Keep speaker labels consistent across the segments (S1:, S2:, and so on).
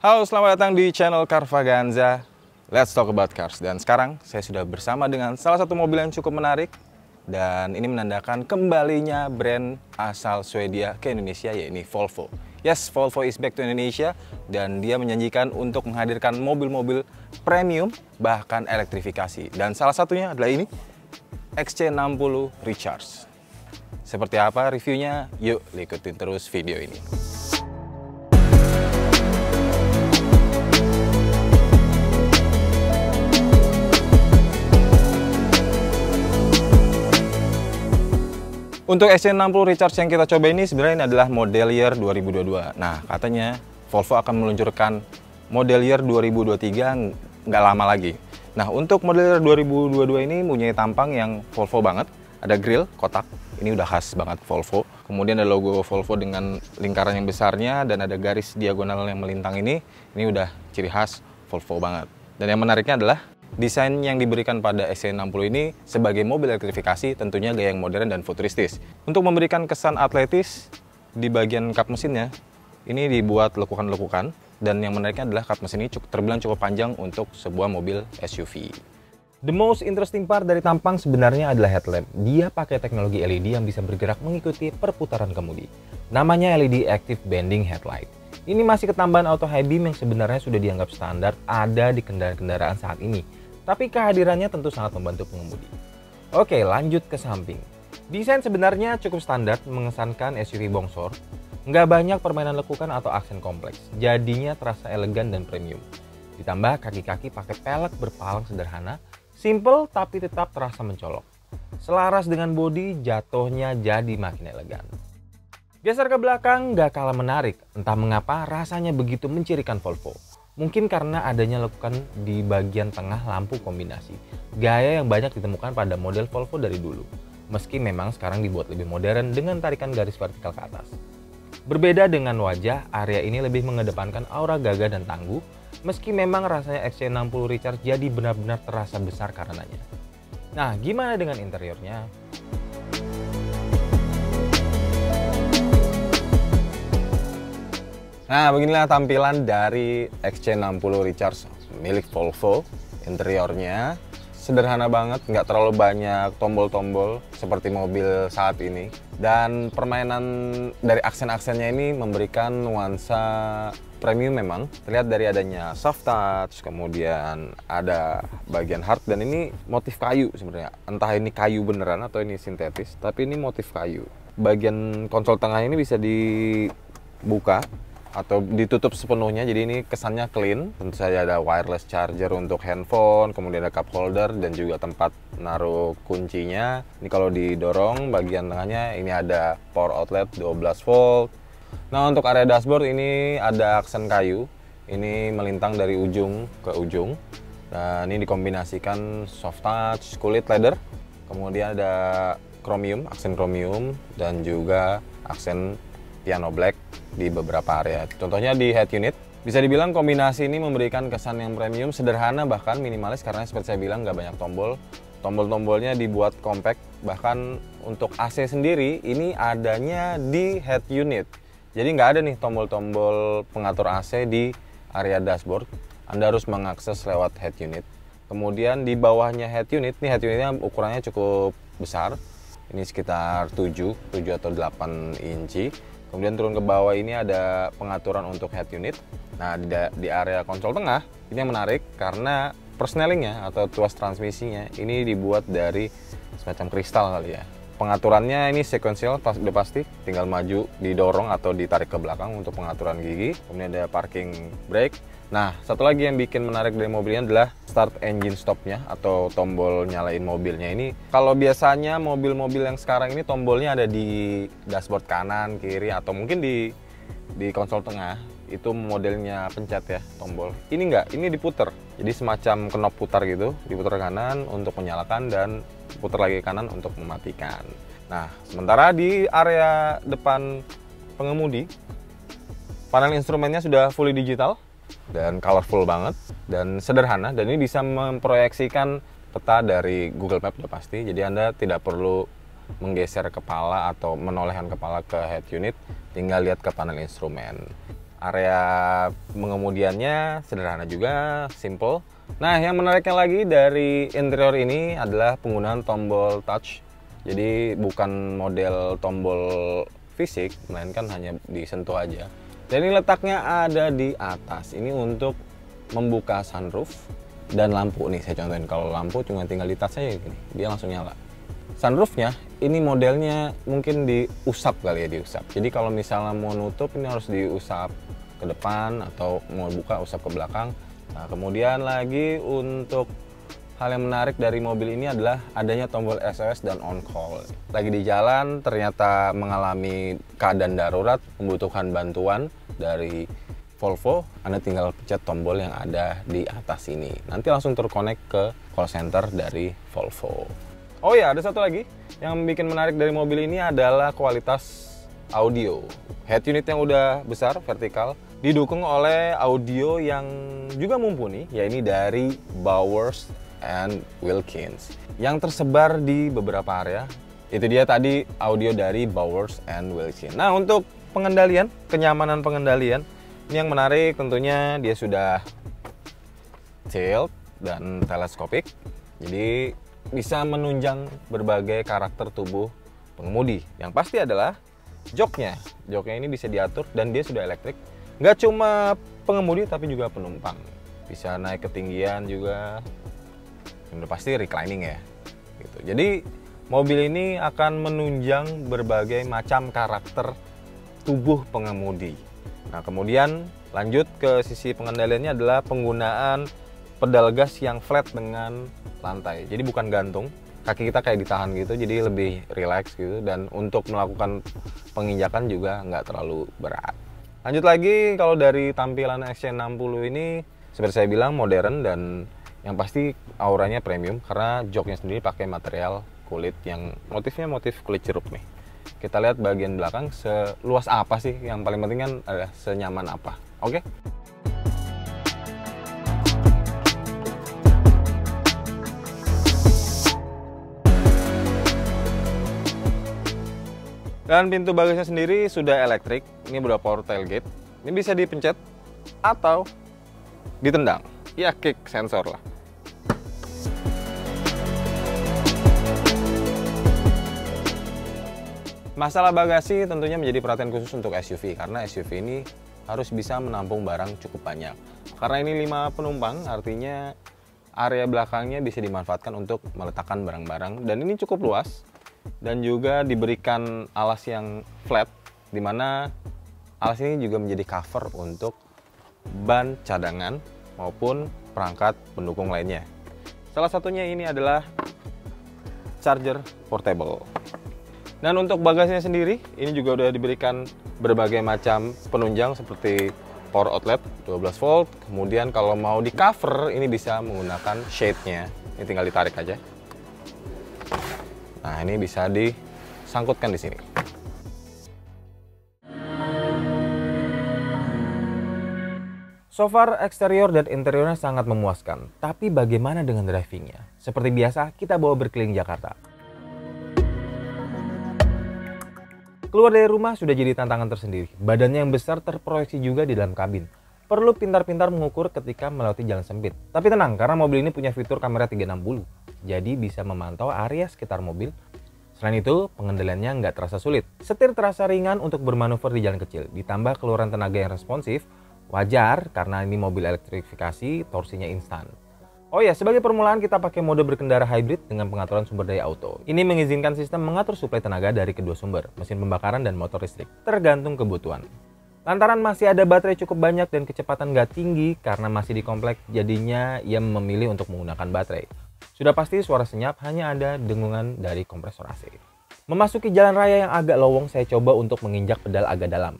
S1: Halo, selamat datang di channel Carvaganza. Let's talk about cars. Dan sekarang saya sudah bersama dengan salah satu mobil yang cukup menarik. Dan ini menandakan kembalinya brand asal Swedia ke Indonesia, yaitu Volvo. Yes, Volvo is back to Indonesia. Dan dia menjanjikan untuk menghadirkan mobil-mobil premium, bahkan elektrifikasi. Dan salah satunya adalah ini, XC60 Recharge. Seperti apa reviewnya? Yuk, ikutin terus video ini. Untuk XC60 Recharge yang kita coba ini sebenarnya ini adalah model year 2022. Nah, katanya Volvo akan meluncurkan model year 2023 nggak lama lagi. Nah, untuk model year 2022 ini mempunyai tampang yang Volvo banget. Ada grill kotak, ini udah khas banget Volvo. Kemudian ada logo Volvo dengan lingkaran yang besarnya dan ada garis diagonal yang melintang ini udah ciri khas Volvo banget. Dan yang menariknya adalah desain yang diberikan pada XC60 ini sebagai mobil elektrifikasi tentunya gaya yang modern dan futuristis. Untuk memberikan kesan atletis di bagian kap mesinnya, ini dibuat lekukan-lekukan. Dan yang menariknya adalah kap mesin ini terbilang cukup panjang untuk sebuah mobil SUV. The most interesting part dari tampang sebenarnya adalah headlamp. Dia pakai teknologi LED yang bisa bergerak mengikuti perputaran kemudi. Namanya LED Active Bending Headlight. Ini masih ketambahan auto high beam yang sebenarnya sudah dianggap standar ada di kendaraan-kendaraan saat ini. Tapi kehadirannya tentu sangat membantu pengemudi. Oke, lanjut ke samping. Desain sebenarnya cukup standar mengesankan SUV bongsor. Nggak banyak permainan lekukan atau aksen kompleks. Jadinya terasa elegan dan premium. Ditambah kaki-kaki pakai pelek berpalang sederhana. Simple tapi tetap terasa mencolok. Selaras dengan bodi, jatuhnya jadi makin elegan. Geser ke belakang nggak kalah menarik. Entah mengapa rasanya begitu mencirikan Volvo. Mungkin karena adanya lekukan di bagian tengah lampu kombinasi. Gaya yang banyak ditemukan pada model Volvo dari dulu. Meski memang sekarang dibuat lebih modern dengan tarikan garis vertikal ke atas. Berbeda dengan wajah, area ini lebih mengedepankan aura gagah dan tangguh. Meski memang rasanya XC60 Recharge jadi benar-benar terasa besar karenanya. Nah, gimana dengan interiornya? Nah, beginilah tampilan dari XC60 Recharge milik Volvo. Interiornya sederhana banget, nggak terlalu banyak tombol-tombol seperti mobil saat ini. Dan permainan dari aksen-aksennya ini memberikan nuansa premium memang. Terlihat dari adanya soft touch, kemudian ada bagian hard, dan ini motif kayu sebenarnya. Entah ini kayu beneran atau ini sintetis, tapi ini motif kayu. Bagian konsol tengah ini bisa dibuka atau ditutup sepenuhnya, jadi ini kesannya clean. Tentu saja ada wireless charger untuk handphone, kemudian ada cup holder dan juga tempat naruh kuncinya. Ini kalau didorong bagian tengahnya ini ada power outlet 12 volt. Nah, untuk area dashboard ini ada aksen kayu. Ini melintang dari ujung ke ujung. Dan ini dikombinasikan soft touch, kulit leather. Kemudian ada chromium, aksen chromium, dan juga aksen piano black di beberapa area. Contohnya di head unit. Bisa dibilang kombinasi ini memberikan kesan yang premium, sederhana, bahkan minimalis karena seperti saya bilang nggak banyak tombol. Tombol-tombolnya dibuat compact. Bahkan untuk AC sendiri ini adanya di head unit. Jadi nggak ada nih tombol-tombol pengatur AC di area dashboard. Anda harus mengakses lewat head unit. Kemudian di bawahnya head unit, nih head unitnya ukurannya cukup besar. Ini sekitar 7 atau 8 inci. Kemudian turun ke bawah ini ada pengaturan untuk head unit. Nah, di area konsol tengah, ini yang menarik karena persnelingnya atau tuas transmisinya ini dibuat dari semacam kristal kali ya. Pengaturannya ini sekuensial, udah pasti, tinggal maju, didorong atau ditarik ke belakang untuk pengaturan gigi. Kemudian ada parking brake. Nah, satu lagi yang bikin menarik dari mobilnya adalah start engine stopnya atau tombol nyalain mobilnya ini. Kalau biasanya mobil-mobil yang sekarang ini tombolnya ada di dashboard kanan, kiri, atau mungkin di konsol tengah. Itu modelnya pencet ya, tombol. Ini enggak, ini diputer. Jadi semacam knob putar gitu, diputar kanan untuk menyalakan dan putar lagi ke kanan untuk mematikan. Nah, sementara di area depan pengemudi, panel instrumennya sudah fully digital dan colorful banget dan sederhana, dan ini bisa memproyeksikan peta dari Google Maps udah pasti. Jadi Anda tidak perlu menggeser kepala atau menolehkan kepala ke head unit, tinggal lihat ke panel instrumen. Area pengemudiannya sederhana juga, simple. Nah, yang menariknya lagi dari interior ini adalah penggunaan tombol touch. Jadi bukan model tombol fisik, melainkan hanya disentuh aja. Dan ini letaknya ada di atas. Ini untuk membuka sunroof dan lampu nih. Saya contohin, kalau lampu cuma tinggal di touch aja gini, dia langsung nyala. Sunroofnya ini modelnya mungkin diusap kali ya, diusap. Jadi kalau misalnya mau nutup ini harus diusap ke depan, atau mau buka usap ke belakang. Nah, kemudian lagi untuk hal yang menarik dari mobil ini adalah adanya tombol SOS dan on call. Lagi di jalan ternyata mengalami keadaan darurat, membutuhkan bantuan dari Volvo, Anda tinggal pencet tombol yang ada di atas ini. Nanti langsung terkonek ke call center dari Volvo. Oh ya, ada satu lagi yang bikin menarik dari mobil ini adalah kualitas audio. Head unit yang udah besar, vertikal, didukung oleh audio yang juga mumpuni, yaitu dari Bowers and Wilkins yang tersebar di beberapa area. Itu dia tadi audio dari Bowers and Wilkins. Nah, untuk pengendalian, kenyamanan pengendalian, ini yang menarik tentunya dia sudah tilt dan teleskopik. Jadi bisa menunjang berbagai karakter tubuh pengemudi. Yang pasti adalah joknya. Joknya ini bisa diatur dan dia sudah elektrik. Nggak cuma pengemudi tapi juga penumpang. Bisa naik ketinggian juga. Yang udah pasti reclining ya. Gitu. Jadi mobil ini akan menunjang berbagai macam karakter tubuh pengemudi. Nah, kemudian lanjut ke sisi pengendaliannya adalah penggunaan pedal gas yang flat dengan lantai. Jadi bukan gantung, kaki kita kayak ditahan gitu, jadi lebih relax gitu. Dan untuk melakukan penginjakan juga nggak terlalu berat. Lanjut lagi, kalau dari tampilan XC60 ini seperti saya bilang modern dan yang pasti auranya premium karena joknya sendiri pakai material kulit yang motifnya motif kulit jeruk nih. Kita lihat bagian belakang seluas apa sih, yang paling penting kan adalah senyaman apa. Oke? Dan pintu bagasinya sendiri sudah elektrik. Ini berupa power tailgate. Ini bisa dipencet atau ditendang. Ya, kick sensor lah. Masalah bagasi tentunya menjadi perhatian khusus untuk SUV karena SUV ini harus bisa menampung barang cukup banyak. Karena ini 5 penumpang, artinya area belakangnya bisa dimanfaatkan untuk meletakkan barang-barang dan ini cukup luas. Dan juga diberikan alas yang flat, dimana alas ini juga menjadi cover untuk ban cadangan maupun perangkat pendukung lainnya. Salah satunya ini adalah charger portable. Dan untuk bagasinya sendiri, ini juga sudah diberikan berbagai macam penunjang seperti power outlet 12 volt. Kemudian kalau mau di cover, ini bisa menggunakan shade-nya. Ini tinggal ditarik aja. Nah, ini bisa disangkutkan di sini. So far, eksterior dan interiornya sangat memuaskan. Tapi bagaimana dengan drivingnya? Seperti biasa, kita bawa berkeliling Jakarta. Keluar dari rumah sudah jadi tantangan tersendiri. Badannya yang besar terproyeksi juga di dalam kabin. Perlu pintar-pintar mengukur ketika melewati jalan sempit. Tapi tenang, karena mobil ini punya fitur kamera 360. Jadi bisa memantau area sekitar mobil. Selain itu, pengendaliannya nggak terasa sulit. Setir terasa ringan untuk bermanuver di jalan kecil. Ditambah keluaran tenaga yang responsif, wajar karena ini mobil elektrifikasi, torsinya instan. Oh ya, sebagai permulaan kita pakai mode berkendara hybrid dengan pengaturan sumber daya auto. Ini mengizinkan sistem mengatur suplai tenaga dari kedua sumber, mesin pembakaran dan motor listrik, tergantung kebutuhan. Lantaran masih ada baterai cukup banyak dan kecepatan nggak tinggi karena masih di komplek, jadinya ia memilih untuk menggunakan baterai. Sudah pasti suara senyap, hanya ada dengungan dari kompresor AC. Memasuki jalan raya yang agak lowong, saya coba untuk menginjak pedal agak dalam.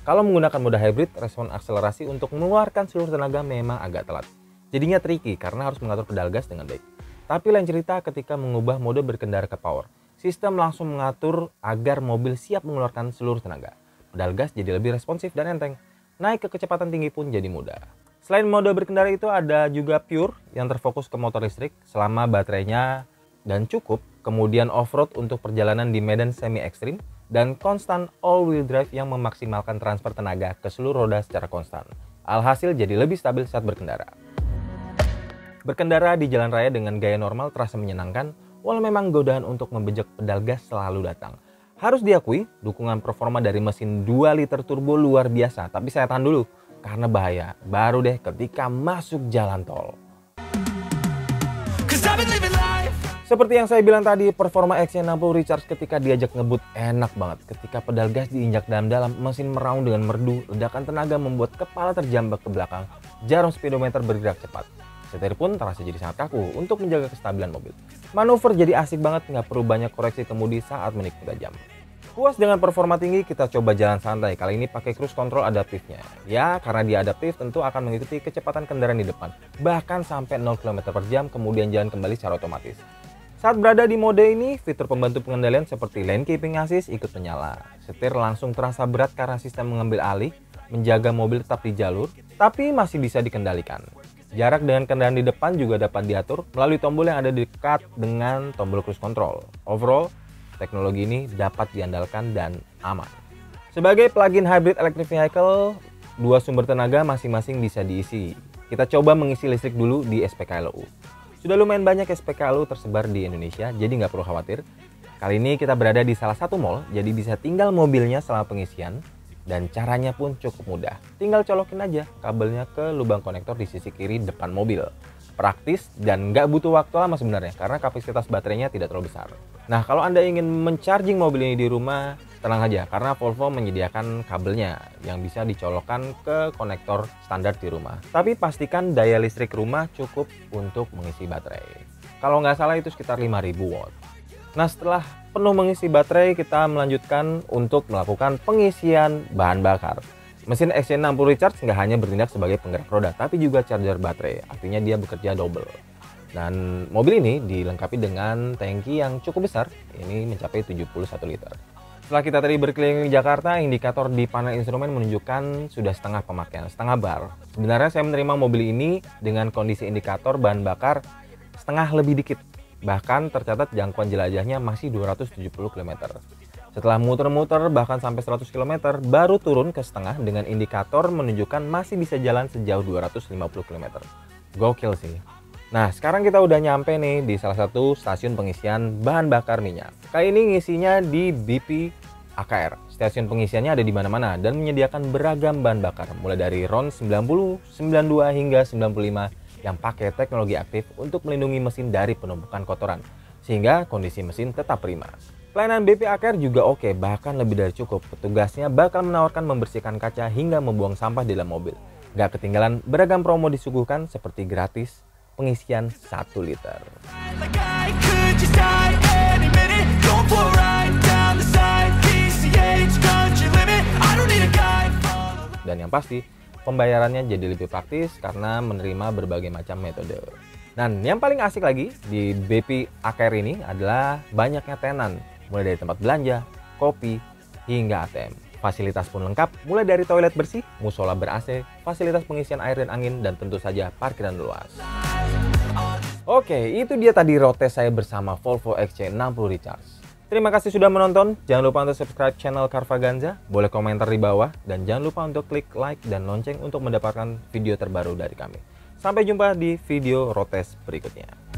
S1: Kalau menggunakan mode hybrid, respon akselerasi untuk mengeluarkan seluruh tenaga memang agak telat. Jadinya tricky karena harus mengatur pedal gas dengan baik. Tapi lain cerita ketika mengubah mode berkendara ke power. Sistem langsung mengatur agar mobil siap mengeluarkan seluruh tenaga. Pedal gas jadi lebih responsif dan enteng. Naik ke kecepatan tinggi pun jadi mudah. Selain mode berkendara itu ada juga pure yang terfokus ke motor listrik selama baterainya dan cukup. Kemudian off-road untuk perjalanan di medan semi ekstrim. dan konstan all-wheel drive yang memaksimalkan transfer tenaga ke seluruh roda secara konstan. Alhasil jadi lebih stabil saat berkendara. Berkendara di jalan raya dengan gaya normal terasa menyenangkan, walau memang godaan untuk membejek pedal gas selalu datang. Harus diakui, dukungan performa dari mesin 2 liter turbo luar biasa, tapi saya tahan dulu, karena bahaya. Baru deh ketika masuk jalan tol. Seperti yang saya bilang tadi, performa XC60 Recharge ketika diajak ngebut enak banget. Ketika pedal gas diinjak dalam-dalam, mesin meraung dengan merdu, ledakan tenaga membuat kepala terjambak ke belakang, jarum speedometer bergerak cepat. Setir pun terasa jadi sangat kaku untuk menjaga kestabilan mobil. Manuver jadi asik banget, nggak perlu banyak koreksi kemudi saat menikmati tajam. Puas dengan performa tinggi, kita coba jalan santai. Kali ini pakai cruise control adaptifnya. Ya, karena dia adaptif tentu akan mengikuti kecepatan kendaraan di depan. Bahkan sampai 0 km per jam, kemudian jalan kembali secara otomatis. Saat berada di mode ini, fitur pembantu pengendalian seperti lane keeping assist ikut menyala. Setir langsung terasa berat karena sistem mengambil alih, menjaga mobil tetap di jalur, tapi masih bisa dikendalikan. Jarak dengan kendaraan di depan juga dapat diatur melalui tombol yang ada dekat dengan tombol cruise control. Overall, teknologi ini dapat diandalkan dan aman. Sebagai plug-in hybrid electric vehicle, dua sumber tenaga masing-masing bisa diisi. Kita coba mengisi listrik dulu di SPKLU. Sudah lumayan banyak SPKLU tersebar di Indonesia, jadi nggak perlu khawatir. Kali ini kita berada di salah satu mall, jadi bisa tinggal mobilnya selama pengisian. Dan caranya pun cukup mudah. Tinggal colokin aja kabelnya ke lubang konektor di sisi kiri depan mobil. Praktis dan nggak butuh waktu lama sebenarnya, karena kapasitas baterainya tidak terlalu besar. Nah, kalau Anda ingin mencharging mobil ini di rumah, tenang aja, karena Volvo menyediakan kabelnya yang bisa dicolokkan ke konektor standar di rumah. Tapi pastikan daya listrik rumah cukup untuk mengisi baterai. Kalau nggak salah itu sekitar 5000 watt. Nah, setelah penuh mengisi baterai, kita melanjutkan untuk melakukan pengisian bahan bakar. Mesin XC60 Recharge nggak hanya bertindak sebagai penggerak roda, tapi juga charger baterai, artinya dia bekerja double. Dan mobil ini dilengkapi dengan tangki yang cukup besar, ini mencapai 71 liter. Setelah kita tadi berkeliling Jakarta, indikator di panel instrumen menunjukkan sudah setengah pemakaian, setengah bar. Sebenarnya saya menerima mobil ini dengan kondisi indikator bahan bakar setengah lebih dikit. Bahkan tercatat jangkauan jelajahnya masih 270 km. Setelah muter-muter bahkan sampai 100 km, baru turun ke setengah dengan indikator menunjukkan masih bisa jalan sejauh 250 km. Gokil sih. Nah, sekarang kita udah nyampe nih di salah satu stasiun pengisian bahan bakar minyak. Kali ini ngisinya di BP AKR. Stasiun pengisiannya ada di mana-mana dan menyediakan beragam bahan bakar, mulai dari RON 90, 92 hingga 95 yang pakai teknologi aktif untuk melindungi mesin dari penumpukan kotoran, sehingga kondisi mesin tetap prima. Pelayanan BP AKR juga oke, bahkan lebih dari cukup. Petugasnya bakal menawarkan membersihkan kaca hingga membuang sampah di dalam mobil. Gak ketinggalan beragam promo disuguhkan seperti gratis pengisian 1 liter. Dan yang pasti, pembayarannya jadi lebih praktis karena menerima berbagai macam metode. Dan yang paling asik lagi di BP AKR ini adalah banyaknya tenan, mulai dari tempat belanja, kopi, hingga ATM. Fasilitas pun lengkap, mulai dari toilet bersih, musola ber-AC, fasilitas pengisian air dan angin, dan tentu saja parkiran luas. Oke, itu dia tadi road test saya bersama Volvo XC60 Recharge. Terima kasih sudah menonton, jangan lupa untuk subscribe channel Carvaganza, boleh komentar di bawah, dan jangan lupa untuk klik like dan lonceng untuk mendapatkan video terbaru dari kami. Sampai jumpa di video road test berikutnya.